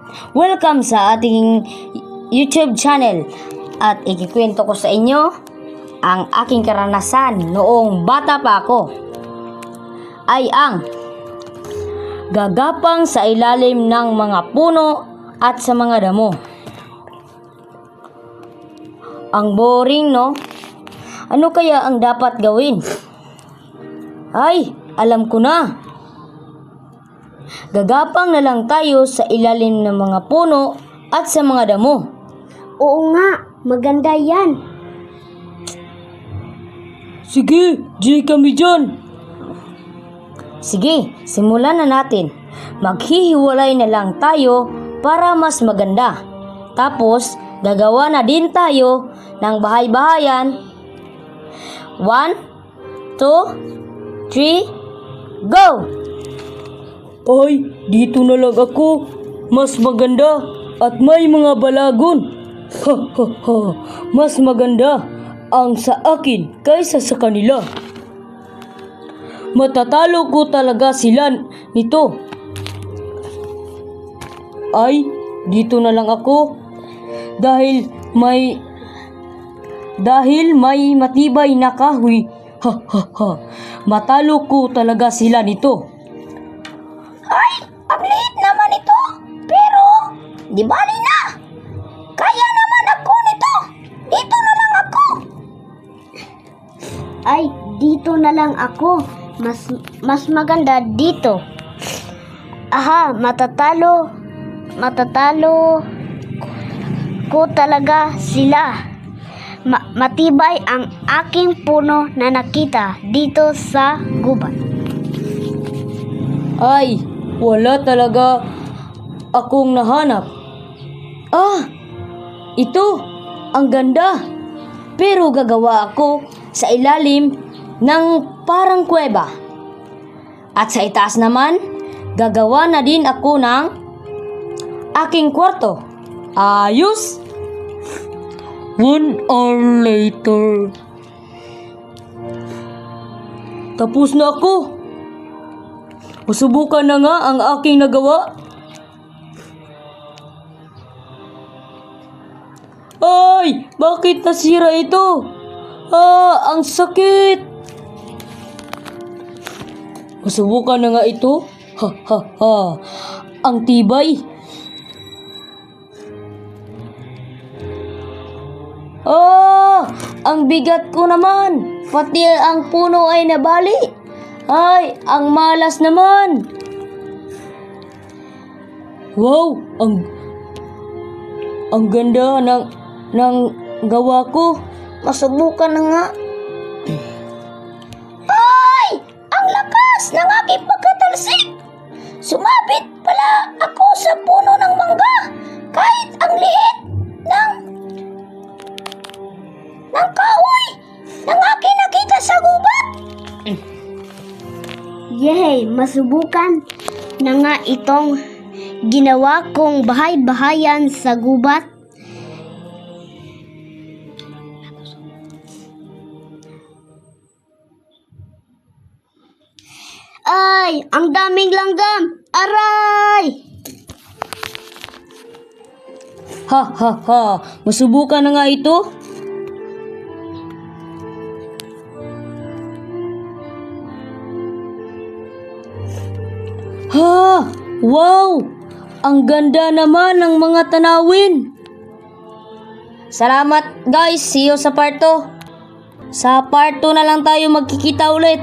Welcome sa ating YouTube channel at ikikwento ko sa inyo ang aking karanasan noong bata pa ako ay ang gagapang sa ilalim ng mga puno at sa mga damo. Ang boring, no? Ano kaya ang dapat gawin? Ay, alam ko na. Gagapang na lang tayo sa ilalim ng mga puno at sa mga damo. Oo nga, maganda yan. Sige, di kami dyan. Sige, simulan na natin. Maghihiwalay na lang tayo para mas maganda. Tapos, gagawa na din tayo ng bahay-bahayan. 1, 2, 3, go! Ay, dito na lang ako. Mas maganda at may mga balagon. Ha ha ha, mas maganda ang sa akin kaysa sa kanila. Matatalo ko talaga sila nito. Ay, dito na lang ako. Dahil may matibay na kahoy. Ha ha ha, matalo ko talaga sila nito. Ay, ang liit naman ito. Pero, di bali na. Kaya naman ako nito. Dito na lang ako. Ay, dito na lang ako. Mas maganda dito. Aha, matatalo ko talaga sila. Matibay ang aking puno na nakita dito sa gubat. Ay, wala talaga akong nahanap. Ah, ito, ang ganda. Pero gagawa ako sa ilalim ng parang kuweba. At sa itaas naman, gagawa na din ako ng aking kwarto. Ayos! 1 hour later. Tapos na ako. Masubukan na nga ang aking nagawa. Ay! Bakit nasira ito? Ah! Ang sakit! Masubukan na nga ito. Ha ha ha! Ang tibay! Ah! Ang bigat ko naman! Pati ang puno ay nabali! Ay, ang malas naman. Wow, ang ganda ng gawa ko. Masubukan na nga. Ay! Ang lakas ng aking pagkatalsik! Sumabit pala ako sa puno ng mangga kahit ang liit ng kahoy ng aking nakita sa gubat. Yehey, masubukan na nga itong ginawa kong bahay-bahayan sa gubat. Ay, ang daming langgam! Aray! Ha ha ha, masubukan na nga ito. Ha! Wow! Ang ganda naman ng mga tanawin. Salamat guys, see you sa part 2. Sa part 2 na lang tayo magkikita ulit.